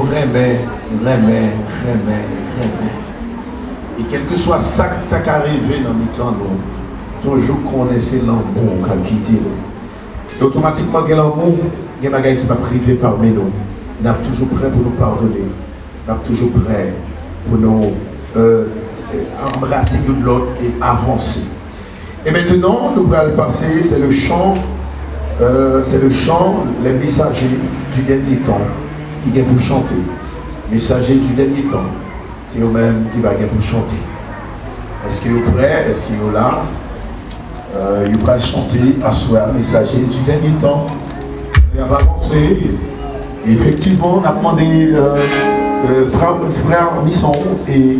remets. Et quel que soit ça qui t'a arrivé dans le temps, nous, toujours connaissez l'amour qui a quitté nous. Et automatiquement, il y a l'amour, il y a des gens qui va priver parmi nous. Nous sommes toujours prêts pour nous pardonner. Nous sommes toujours prêts pour nous embrasser l'une l'autre et avancer. Et maintenant, nous allons passer, c'est le chant, les messagers du dernier temps qui viennent pour chanter. Messagers du dernier temps, c'est eux-mêmes qui viennent pour chanter. Est-ce qu'ils sont prêts? Est-ce qu'ils sont là? Ils vont chanter à soi, messagers du dernier temps. Et on va avancer. Et effectivement, on a demandé frère Misson et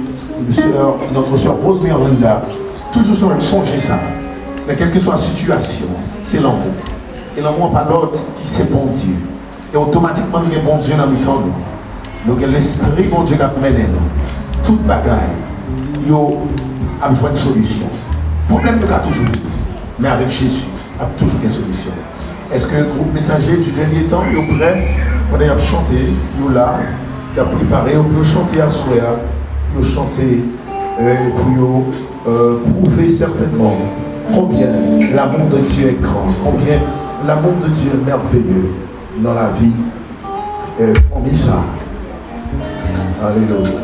notre soeur Rose Miranda, toujours sur le songer ça. Mais quelle que soit la situation, c'est l'amour. Et l'amour pas l'autre qui c'est bon Dieu. Et automatiquement, nous avons bon Dieu dans le temps. Donc l'esprit bon Dieu qui a mené nous. Toute bagaille, il a besoin de solution. Le problème de toujours vu. Mais avec Jésus, il y a toujours des solutions. Est-ce que le groupe messager du dernier temps est prêt? On a chanté, nous là, il a préparé, on peut chanter à soi, nous chanter pour prouver certainement combien l'amour de Dieu est grand, combien l'amour de Dieu est merveilleux dans la vie. Fournit ça. Alléluia.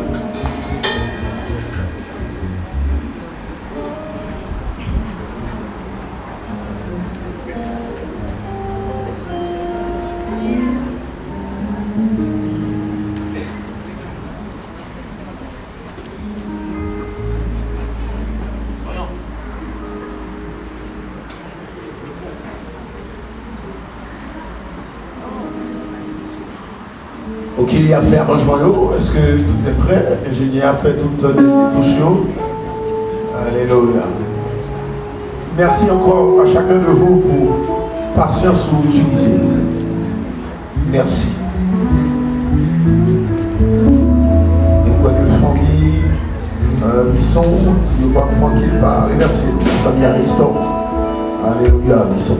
Ok, il a fait arrangement l'eau. Est-ce que tout est prêt? L'ingénieur a fait toutes les touches. Alléluia. Merci encore à chacun de vous pour patience ou utiliser. Merci. Et quoi que famille Misson, il ne va pas manquer par remercier la famille Ariston. Alléluia, Misson.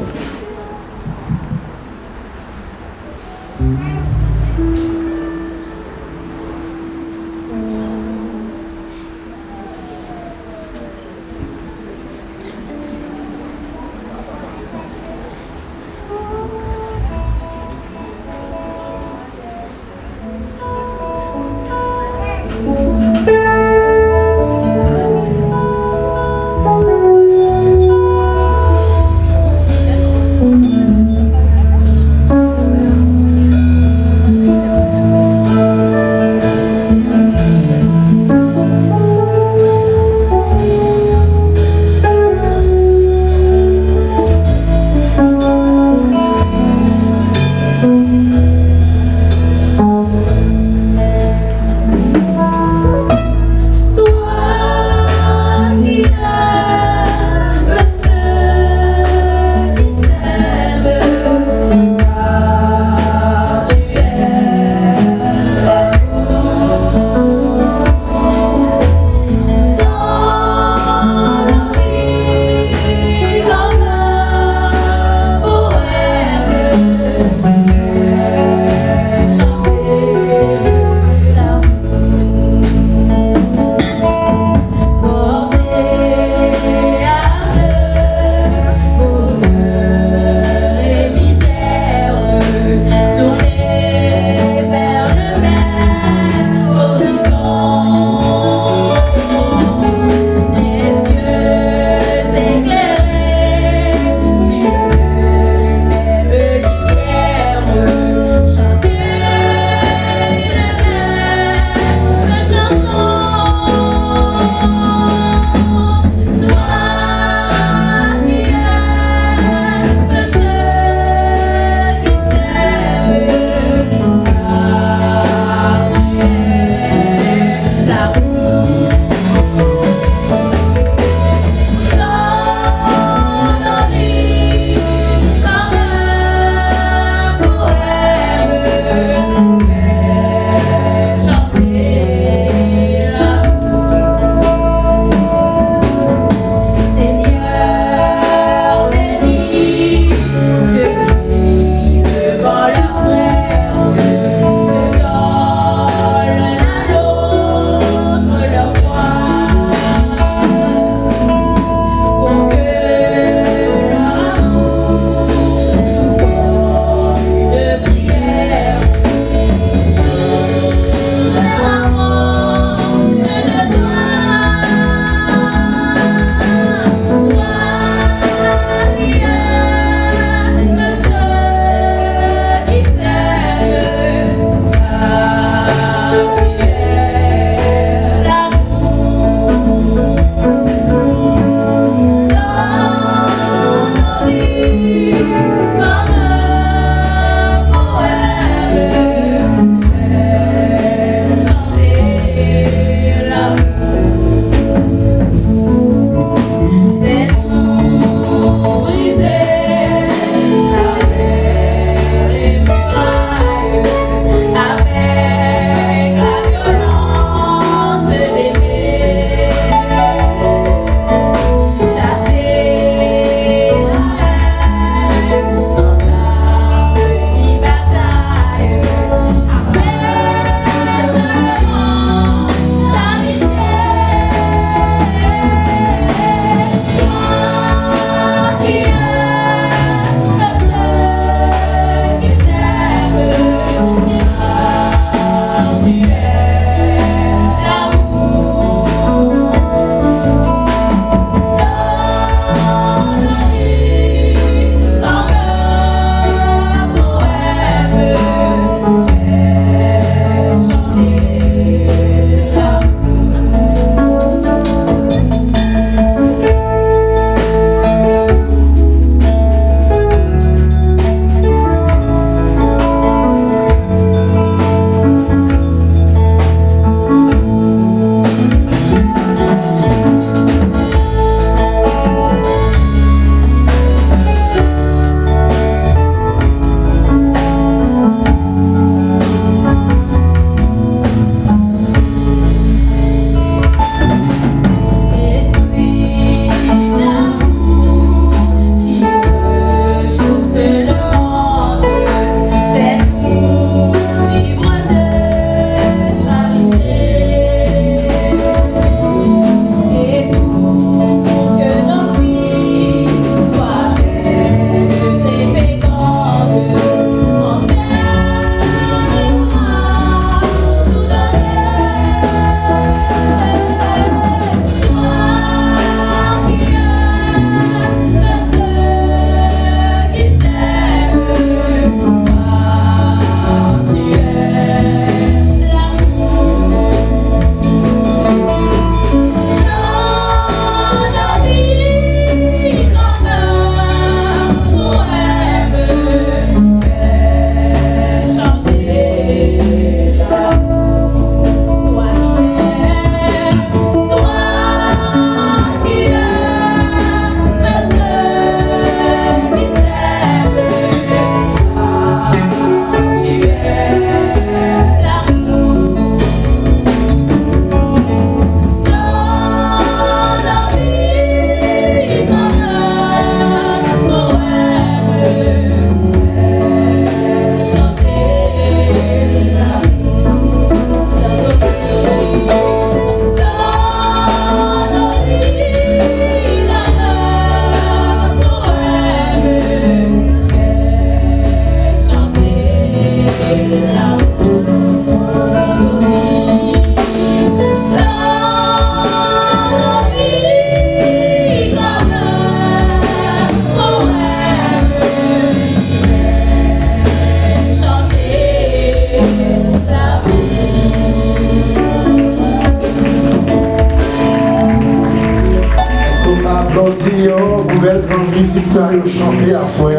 musique ça et chanter à soi,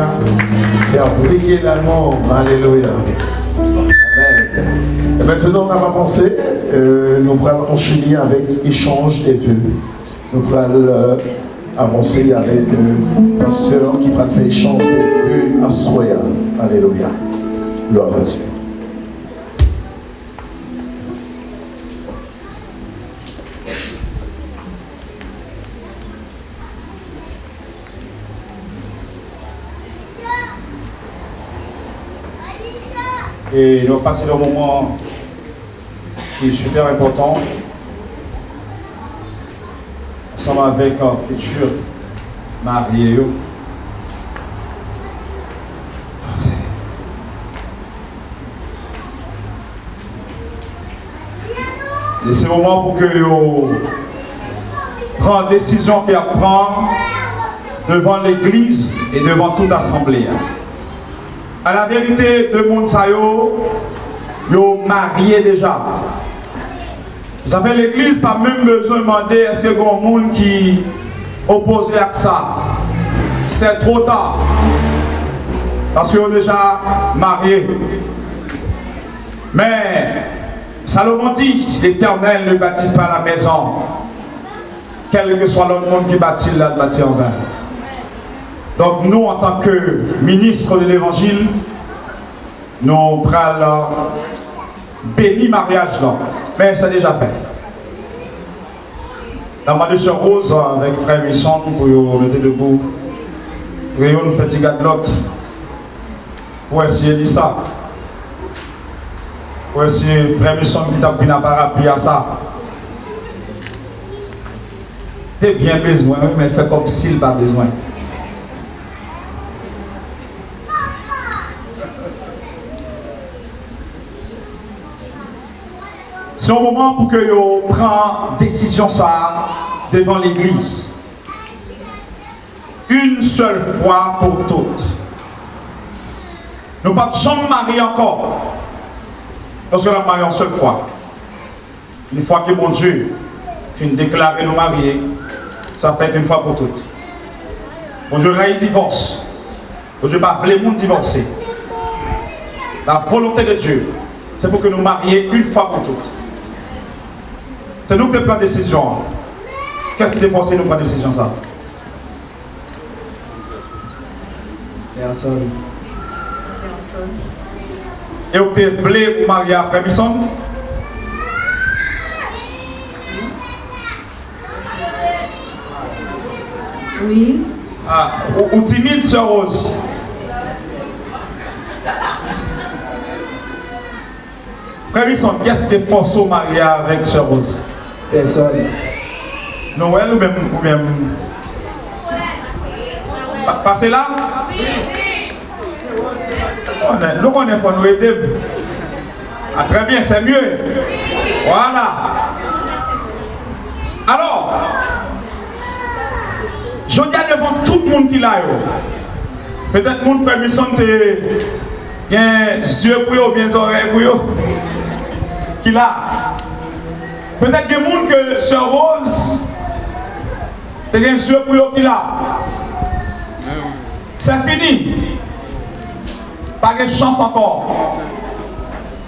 faire briller l'amour. Alléluia. Amen. Et maintenant, on va penser, nous allons enchaîner avec échange des vœux. Nous allons avancer avec une sœur qui va faire échange des vœux à soi. Alléluia. Gloire à Dieu. Et nous passons le moment qui est super important, ensemble avec un futur marié. Et c'est le moment pour que vous preniez une décision qu'il y a à prendre devant l'église et devant toute assemblée. À la vérité, de monde ça yo marié déjà. Ça fait l'église pas même besoin de demander est-ce qu'il y a un monde qui opposé à ça. C'est trop tard. Parce qu'ils ont déjà marié. Mais Salomon dit, l'Éternel ne bâtit pas la maison. Quel que soit l'autre monde qui bâtit, là, bâtit en vain. Donc nous, en tant que ministres de l'Évangile, nous prenons béni mariage là. Mais c'est déjà fait. La main de Sœur Rose avec Frère Misson pour nous mettre debout. Pour nous faire des l'autre. Pour essayer de ça. Pour essayer Frère Misson qui t'a pris la parapluie à ça. T'es bien besoin, mais fait comme s'il n'a pas besoin. C'est un moment pour que vous preniez décision ça devant l'église. Une seule fois pour toutes. Nous ne pouvons pas jamais marier encore. Parce que nous marions une seule fois. Une fois que mon Dieu finit de déclarer nous marier, ça fait une fois pour toutes. Bon Dieu a eu divorce. Bon Dieu pas les monde divorcer. La volonté de Dieu, c'est pour que nous marions une fois pour toutes. C'est nous qui prenons la décision. Qu'est-ce qui est forcé de prendre la décision ça? Personne. Et vous voulez marier après Misson? Oui. Ah, ou timide, Sœur Rose? Frère Misson, qu'est-ce qui est forcé au mariage avec Sœur Rose? Personne. Noël ou même passez là? Nous on est pour nous aider. Ah, très bien, c'est mieux. Voilà. Alors, je dis devant tout le monde qui l'a. Peut-être que mon frère Misson a un yeux pour eux, bien des oreilles pour eux. Qui l'a. Peut-être que les gens que Sœur Rose a un yeux pour eux qui l'a. C'est fini. Pas de chance encore.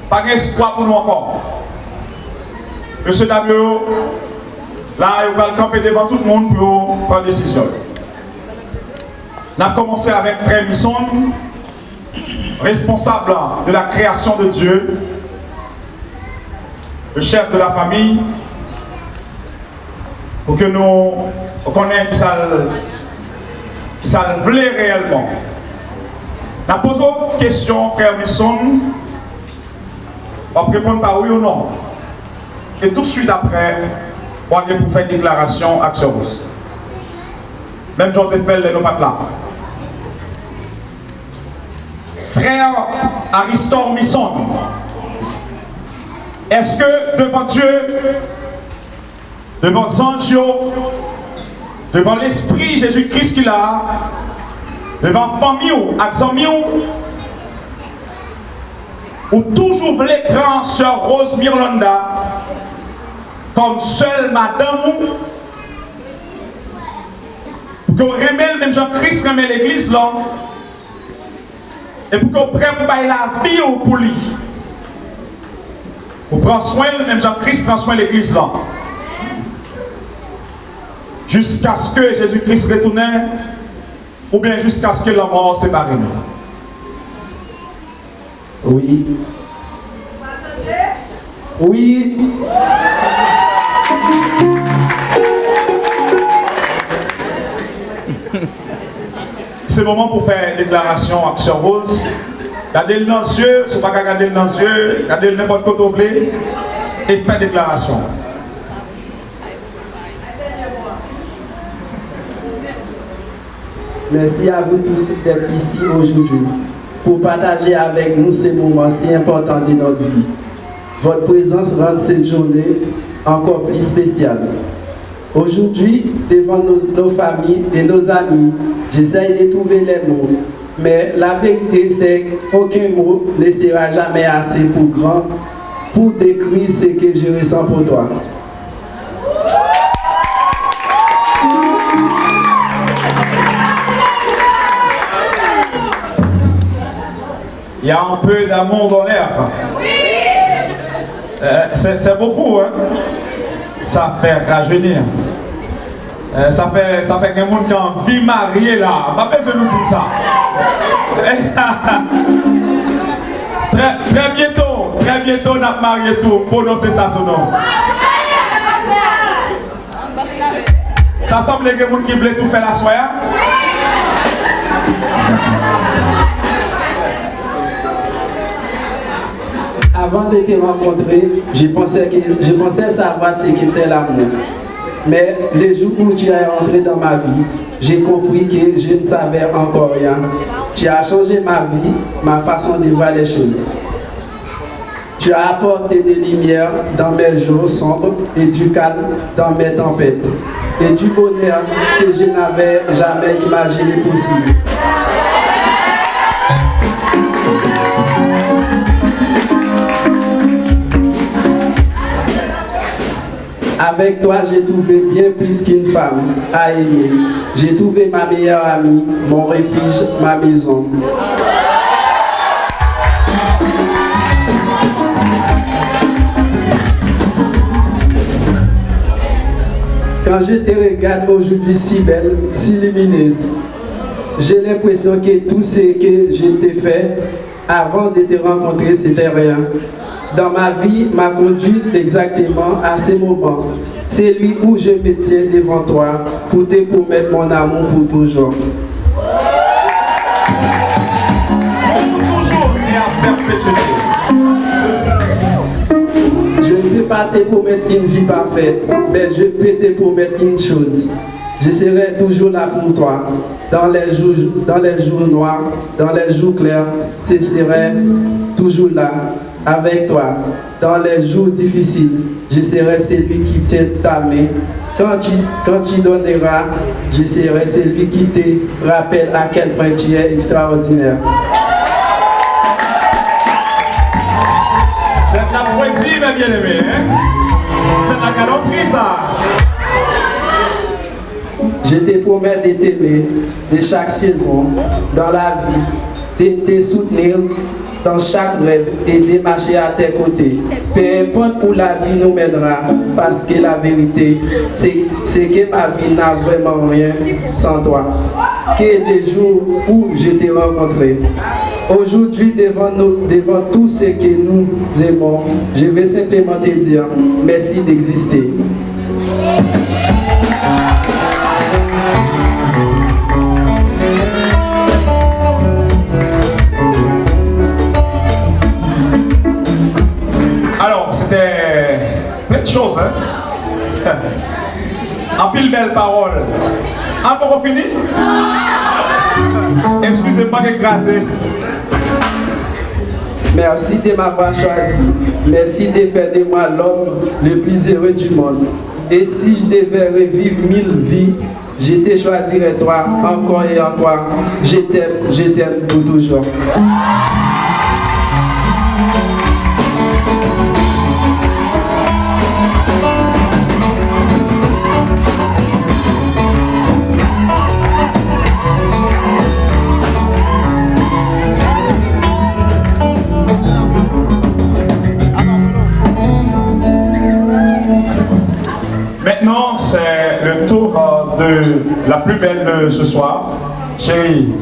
Pas d'espoir pour nous encore. Monsieur Damio, là, il va camper devant tout le monde pour prendre décision. On a commencé avec Frère Misson, responsable de la création de Dieu, le chef de la famille, pour que nous connaissions qui ça voulait réellement. On a posé une question, Frère Misson, on va répondre par oui ou non. Et tout de suite après, on va faire une déclaration à Sœur Rose. Même Jean Tefel, les noms là. Frère Aristor Misson, est-ce que devant Dieu, devant Zangio, devant l'Esprit Jésus-Christ qu'il a, devant famille ou amis, ou toujours voulez prendre Sœur Rose Mirlanda comme seule madame Pour qu'on remet même Jean-Christ remet l'église là. Et pour qu'on prenne la vie pour lui. Pour prendre soin, même Jean-Christ prend soin de l'église là. Jusqu'à ce que Jésus-Christ retourne, ou bien jusqu'à ce que la mort sépare nous. Oui. Oui. C'est le moment pour faire une déclaration à Sœur Rose. Gardez-le dans les yeux, si vous ne pouvez pas garder dans les yeux, gardez-le n'importe quoi vous voulez, et faites déclaration. Merci à vous tous d'être ici aujourd'hui pour partager avec nous ces moments si importants de notre vie. Votre présence rend cette journée encore plus spéciale. Aujourd'hui, devant nos familles et nos amis, j'essaie de trouver les mots. Mais la vérité, c'est qu'aucun mot ne sera jamais assez grand pour décrire ce que je ressens pour toi. Il y a un peu d'amour dans l'air. C'est beaucoup, hein? Ça fait rajeunir. Ça fait qu'un monde qui a envie marié là. Pas besoin de nous dire ça. Très bientôt, on a marié tout. Prononcez ça son nom. T'as semblé que monde qui voulait tout faire la soirée? Avant de te rencontrer, je pensais savoir ce qu'était l'amour. Mais le jour où tu es entré dans ma vie, j'ai compris que je ne savais encore rien. Tu as changé ma vie, ma façon de voir les choses. Tu as apporté des lumières dans mes jours sombres et du calme dans mes tempêtes. Et du bonheur que je n'avais jamais imaginé possible. Avec toi, j'ai trouvé bien plus qu'une femme à aimer. J'ai trouvé ma meilleure amie, mon refuge, ma maison. Quand je te regarde aujourd'hui si belle, si lumineuse, j'ai l'impression que tout ce que je t'ai fait avant de te rencontrer, c'était rien. Dans ma vie, m'a conduite exactement à ce moment. C'est lui où je me tiens devant toi pour te promettre mon amour pour toujours. Pour toujours et à perpétuité. Je ne peux pas te promettre une vie parfaite, mais je peux te promettre une chose. Je serai toujours là pour toi. Dans les jours noirs, dans les jours clairs, je serai toujours là. Avec toi, dans les jours difficiles, je serai celui qui tient ta main. Quand tu donneras, je serai celui qui te rappelle à quel point tu es extraordinaire. C'est de la poésie, mes bien-aimés. Hein? C'est de la galanterie, ça. Je te promets de t'aimer de chaque saison dans la vie, de te soutenir dans chaque rêve et de marcher à tes côtés. Peu importe où la vie nous mènera, parce que la vérité, c'est que ma vie n'a vraiment rien sans toi. Que les jours où je t'ai rencontré. Aujourd'hui, devant tout ce que nous aimons, je vais simplement te dire merci d'exister. Alors, c'était plein de choses, hein? En pile belle parole. Encore fini? Excusez-moi d'écraser. Merci de m'avoir choisi. Merci de faire de moi l'homme le plus heureux du monde. Et si je devais revivre 1000 vies, je te choisirais toi encore et encore. Je t'aime pour toujours. robe de la plus belle ce soir. Chérie,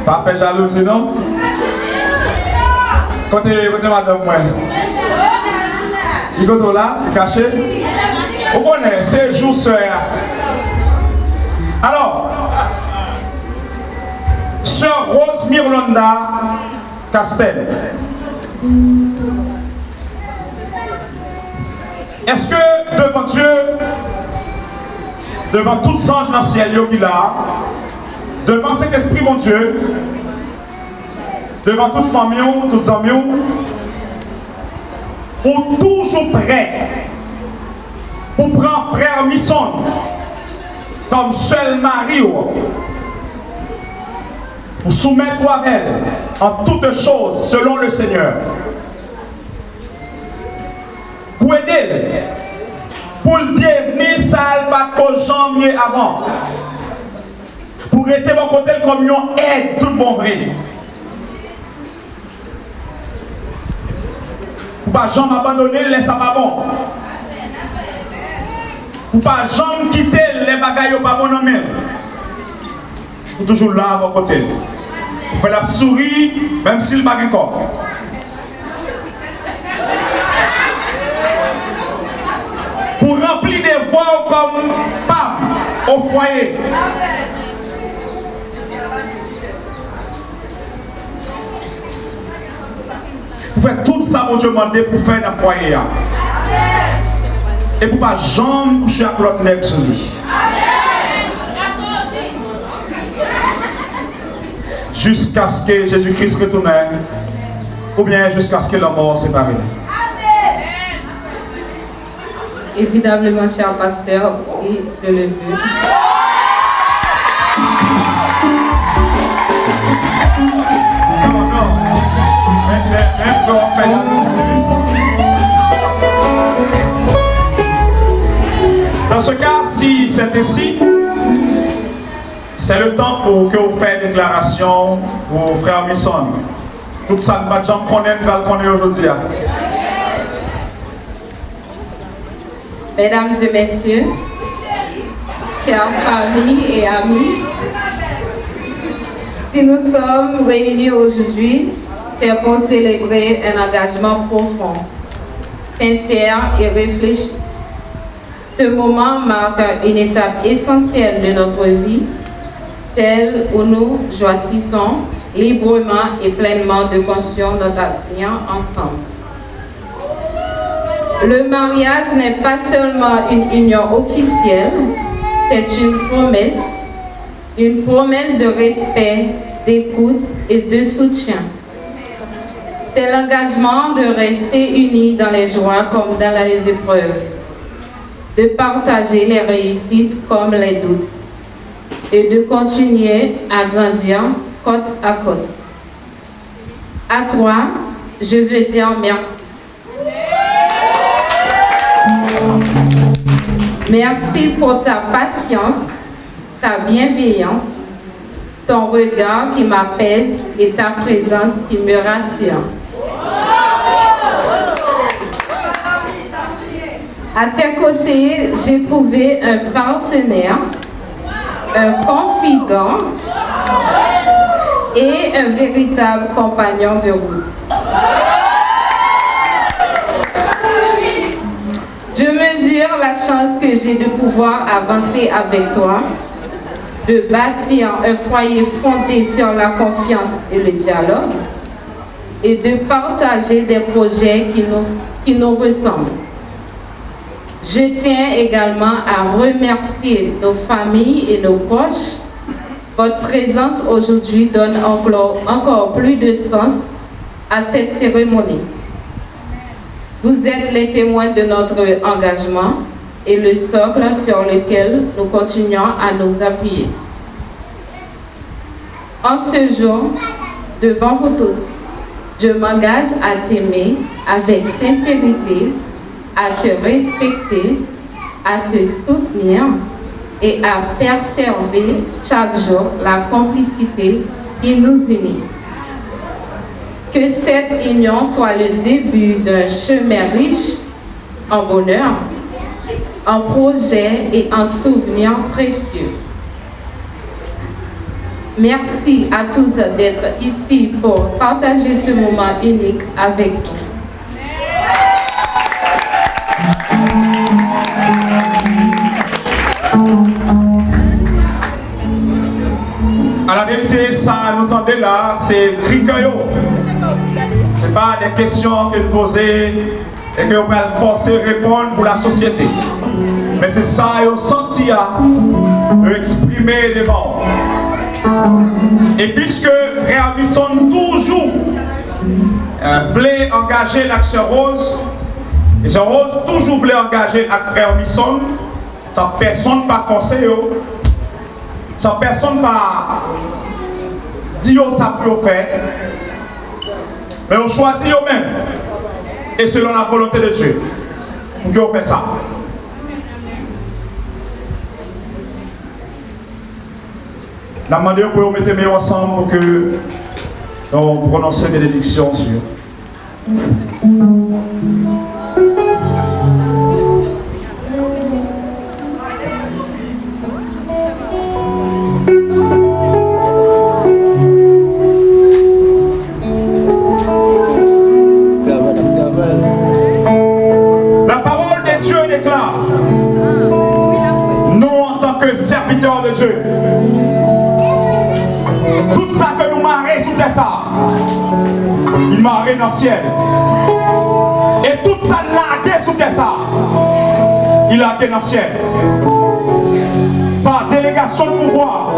pas fait jalousie, non? Côté madame, moi. Il est là, caché. Vous connaissez, c'est jour soeur. Alors, sœur Rose Mirlanda Castel. Est-ce que devant Dieu, devant tout ange dans le ciel qu'il a, devant cet esprit mon Dieu, devant toute famille, toutes amis, ou toujours prêt pour prendre frère Misson comme seul mari, pour soumettre à elle en toutes choses selon le Seigneur, pour aider, pour le devenir ça va qu'au janvier avant, pour être mon côté comme une aide tout bon vrai. Pour pas jamais abandonner les ça pas bon. Pour pas jamais quitter les bagailles pas bon même. Pour toujours là à vos côtés. Pour faire la souris même s'il pas encore. Pour remplir des voix comme femme au foyer. Pour faire tout ça, mon Dieu, demandé pour faire dans le foyer. Et pour ne pas jamais coucher à l'autre nègre sur lui. Jusqu'à ce que Jésus-Christ retourne, ou bien jusqu'à ce que la mort sépare. Évidemment, cher pasteur, et je le veux. Dans ce cas, si c'est ainsi, c'est le temps pour que vous fassiez déclaration aux frères Misson. Tout ça ne va jamais connaître aujourd'hui. Mesdames et messieurs, chères familles et amis, si nous sommes réunis aujourd'hui, c'est pour célébrer un engagement profond, sincère et réfléchi. Ce moment marque une étape essentielle de notre vie, celle où nous choisissons librement et pleinement de construire notre avenir ensemble. Le mariage n'est pas seulement une union officielle, c'est une promesse de respect, d'écoute et de soutien. C'est l'engagement de rester unis dans les joies comme dans les épreuves, de partager les réussites comme les doutes et de continuer à grandir côte à côte. À toi, je veux dire merci. Merci pour ta patience, ta bienveillance, ton regard qui m'apaise et ta présence qui me rassure. À tes côtés, j'ai trouvé un partenaire, un confident et un véritable compagnon de route. Je mesure la chance que j'ai de pouvoir avancer avec toi, de bâtir un foyer fondé sur la confiance et le dialogue et de partager des projets qui nous ressemblent. Je tiens également à remercier nos familles et nos proches. Votre présence aujourd'hui donne encore plus de sens à cette cérémonie. Vous êtes les témoins de notre engagement et le socle sur lequel nous continuons à nous appuyer. En ce jour, devant vous tous, je m'engage à t'aimer avec sincérité, à te respecter, à te soutenir et à préserver chaque jour la complicité qui nous unit. Que cette union soit le début d'un chemin riche en bonheur, un projet et un souvenir précieux. Merci à tous d'être ici pour partager ce moment unique avec nous. À la vérité, ça, nous entendez là, c'est cricaillot. Ce n'est pas des questions que nous posons et que nous allons forcer à répondre pour la société. Mais c'est ça, ils ont senti à exprimer les mots. Et puisque Frère Misson toujours voulait engager l'action Rose, et ce Rose toujours voulait engager avec Frère Misson, sans personne pas forcer, sans personne pas dire ça pour faire, mais on choisit eux-mêmes et selon la volonté de Dieu pour qu'on fait ça. La demande pour vous mettre ensemble pour que nous prononcions des bénédictions sur. La parole de Dieu déclare, nous en tant que serviteurs de Dieu, tout ça que nous marrer sous terre, ça, il marrer dans le ciel. Et tout ça largué sous terre, ça, il largué dans le ciel. Par délégation de pouvoir,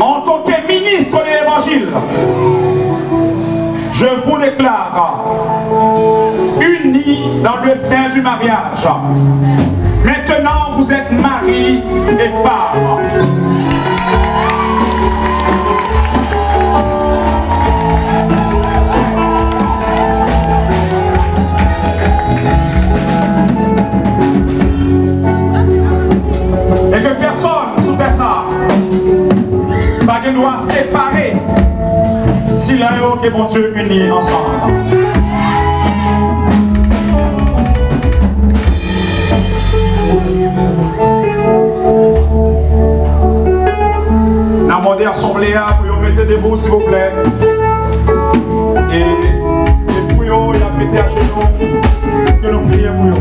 en tant que ministre de l'évangile, je vous déclare unis dans le sein du mariage. Maintenant, vous êtes mari et femme. Et que personne sous terre ça pas qu'il doit séparer si là que mon Dieu unis ensemble. La moderne assemblée pour vous mettre debout s'il vous plaît. Et pour vous, il a mis à genoux que nous prions pour vous.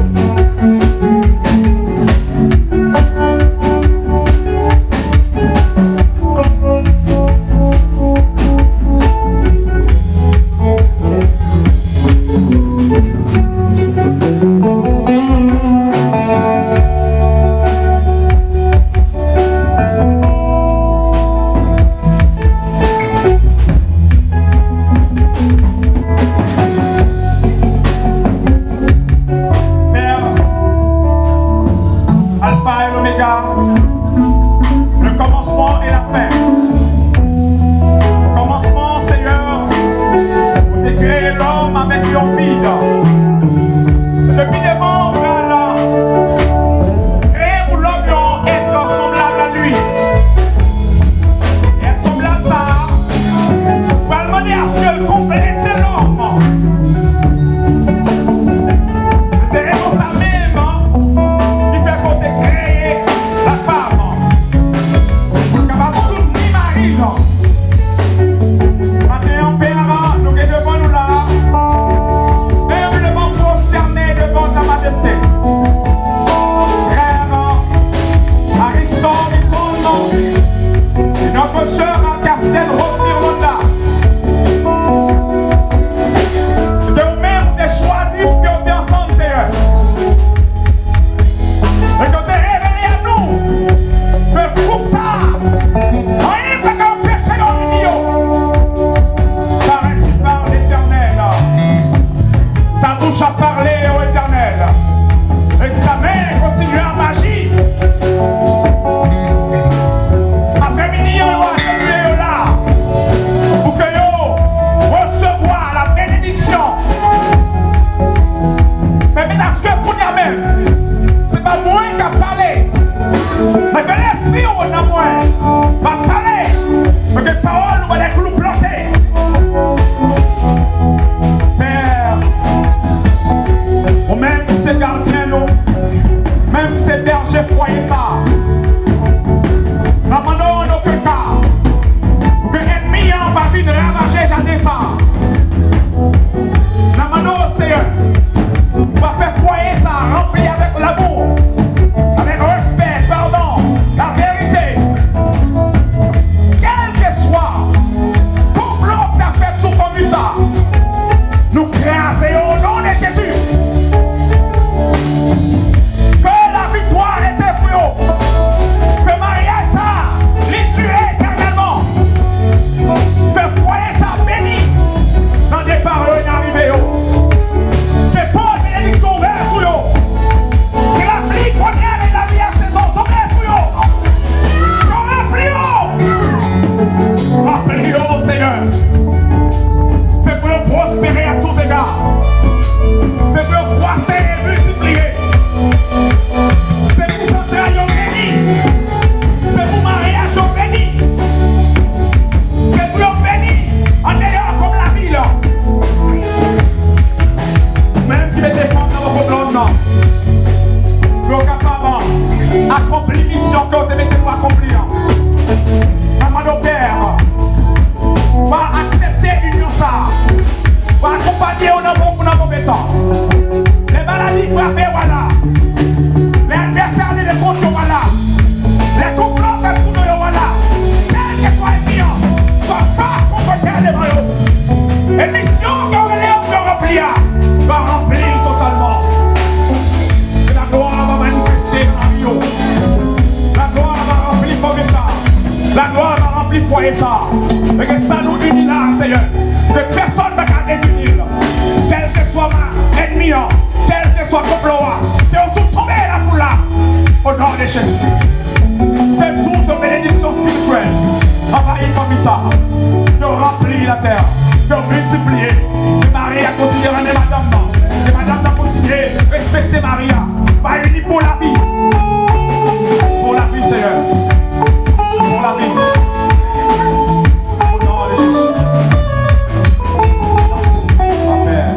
voyez ça. Et que ça nous unit là, Seigneur. Que personne ne peut désunir. Quel que soit ma ennemi, quel que soit ton complot, c'est au tout tomber là pour là. Au nom de Jésus. Fais toute bénédiction spirituelle. Envahir comme ça. De remplir la terre. De multiplier. De Marie a continué à ramener madame. Et madame a continué. Respecter Maria. Pas unis pour la vie. Pour la vie, Seigneur. Pour la vie. Au nom de Jésus. Amen.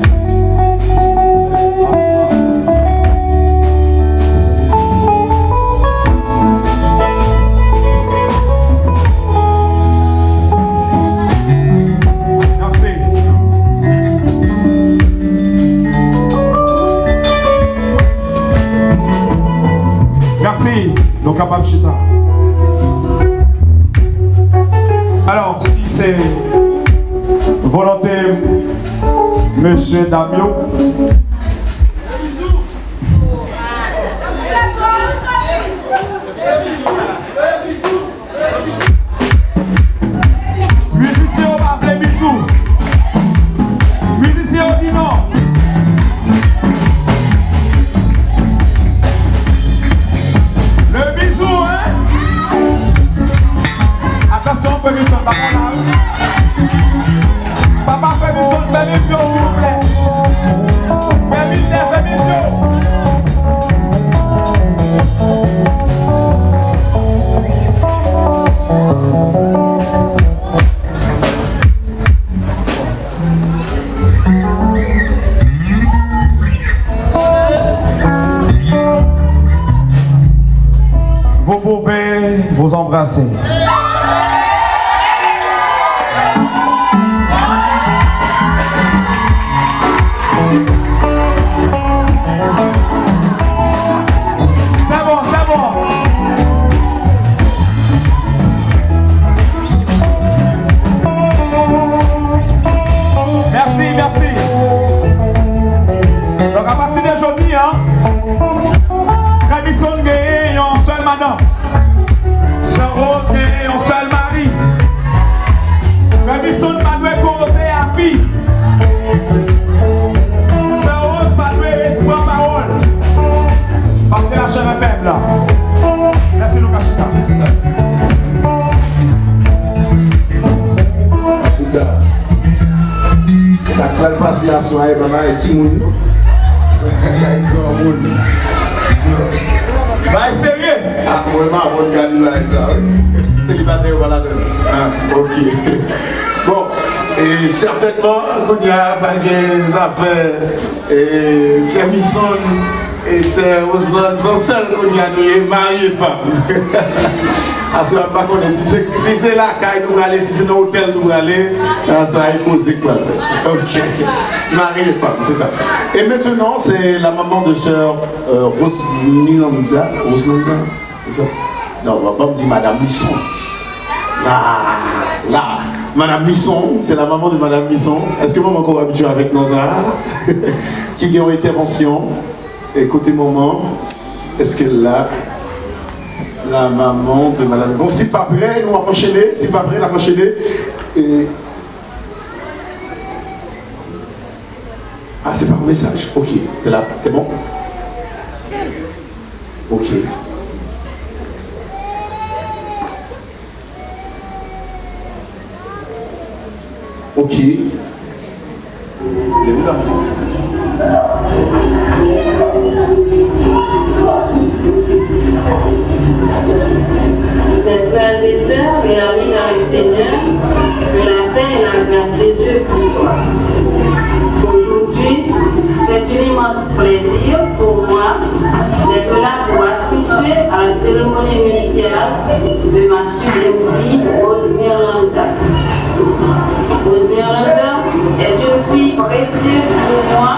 Merci. Donc, capable chita. Alors, si c'est volonté, Monsieur Damio. Musicien, on va appeler bisou. Musicien, on dit non. Le bisou, hein? Attention, permission, papa là. Papa, permission, s'il vous plaît. Permission. Vous pouvez vous embrasser. C'est bon. Merci. Donc à partir d'aujourd'hui, Rabison gagne un seul madame. Jean-Rose gagne un seul mari. Rabison pas doit causer à qui. Jean-Rose pas doit prendre parole. Parce que la chair est faible là. Merci Lucas Chita. En tout cas, ça peut le passer à soi et maman et Timoun. Bah, sérieux? Ah, moi, je vais regarder ça. Célibataire ou balade. Ah, ok. Bon, et certainement, il y a des affaires et Fermisson et c'est Oslan sont seuls qu'on y a nous mariés femmes. Parce qu'on ne pas connaître si c'est là qu'on nous aller, si c'est dans l'hôtel nous aller, ça va causer quoi. Ok. Mariés femmes, c'est ça. Et maintenant, c'est la maman de sœur Roslanda, c'est ça? Non, on va pas me dire Madame Misson. Là, Madame Misson, c'est la maman de Madame Misson. Est-ce que maman est encore habituée avec Nozara qui a une intervention? Écoutez maman, est-ce que là, la maman de Madame... Bon, si pas prêt, nous allons enchaîner. Si pas prêt, nous allons enchaîner. Et... Ah, c'est par message. Ok, c'est là, c'est bon? Ok. Ok. Évidemment. Mes frères et sœurs et amis dans le Seigneur, que la paix et la grâce de Dieu vous soient. Aujourd'hui, c'est un immense plaisir pour moi d'être là pour assister à la cérémonie nuptiale de ma sublime fille, Rose Miranda. Rose Miranda est une fille précieuse pour moi,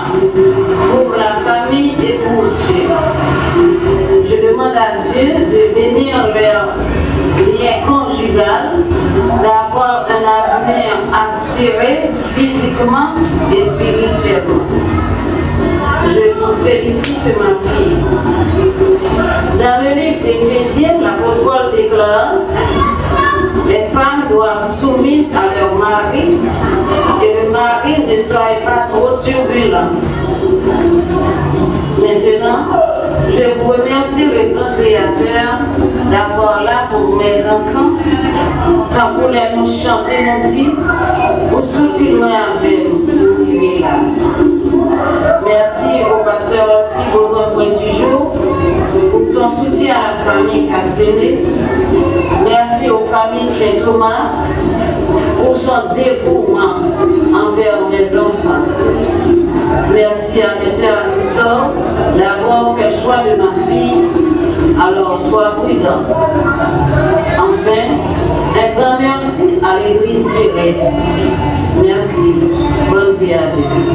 pour la famille et pour Dieu. Je demande à Dieu de bénir leur lien conjugal, d'avoir un avenir assuré physiquement et spirituellement. Je vous félicite, ma fille. Dans le livre d'Éphésiens, l'apôtre Paul déclare: les femmes doivent Maintenant, je vous remercie le grand Créateur d'avoir là pour mes enfants, quand vous les nous chanter, nous dit, vous soutiendrez avec nous, arriver là. Merci au pasteur Sibourg Point du jour pour ton soutien à la famille Castanet. Merci aux familles Saint-Thomas pour son dévouement envers mes enfants. Merci à M. Aristor d'avoir fait choix de ma fille, alors sois prudent. Enfin, un grand merci à l'église du Reste. Merci. Bonne vie à vous.